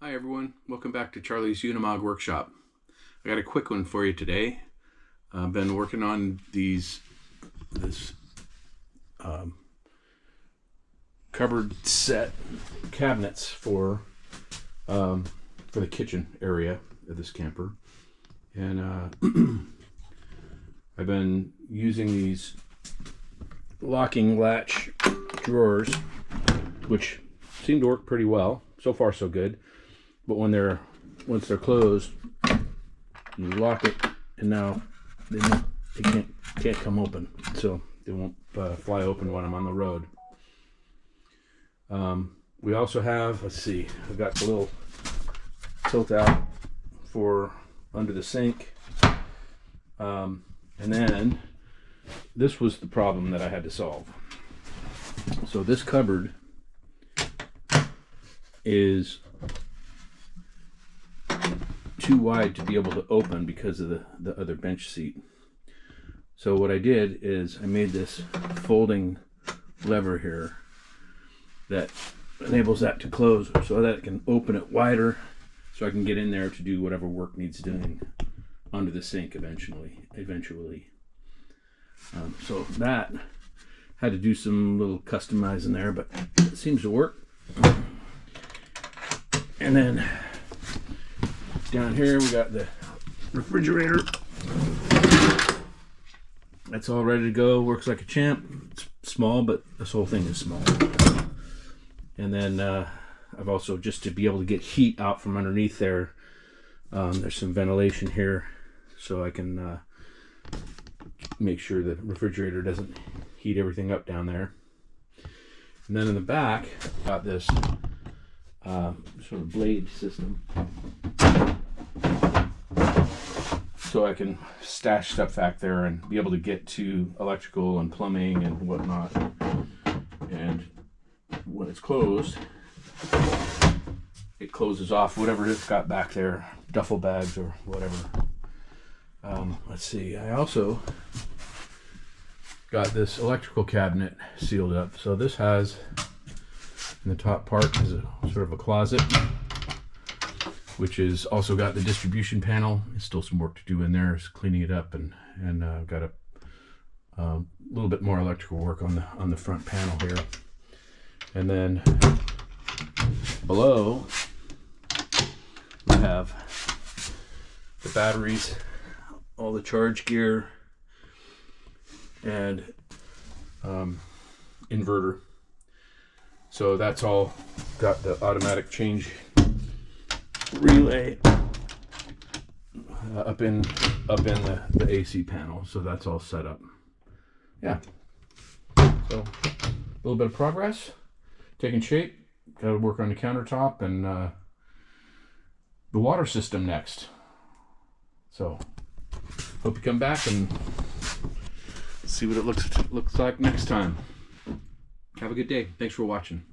Hi everyone, welcome back to Charlie's Unimog workshop. I got a quick one for you today. I've been working on this cupboard set cabinets for the kitchen area of this camper, and I've been using these locking latch drawers, which seem to work pretty well. So far so good. But once they're closed, you lock it, and now they can't come open, so they won't fly open when I'm on the road. We also have, let's see, I've got the little tilt out for under the sink, and then this was the problem that I had to solve. So this cupboard is too wide to be able to open because of the other bench seat. So what I did is I made this folding lever here that enables that to close so that it can open it wider, so I can get in there to do whatever work needs doing under the sink eventually. So that had to do some little customizing there, but it seems to work. And then down here we got the refrigerator. That's all ready to go. Works like a champ. It's small, but this whole thing is small. And then I've also, just to be able to get heat out from underneath there, there's some ventilation here, so I can make sure the refrigerator doesn't heat everything up down there. And then in the back, got this sort of blade system, so I can stash stuff back there and be able to get to electrical and plumbing and whatnot. And when it's closed, it closes off whatever it's got back there, duffel bags or whatever. Let's see, I also got this electrical cabinet sealed up. So this has, in the top part, is a sort of a closet, which is also got the distribution panel. There's still some work to do in there, is cleaning it up, and got a little bit more electrical work on the front panel here. And then below we have the batteries, all the charge gear, and inverter. So that's all got the automatic change relay up in the AC panel. So that's all set up. Yeah. So a little bit of progress, taking shape. Got to work on the countertop and the water system next. So hope you come back and see what it looks like next time. Have a good day. Thanks for watching.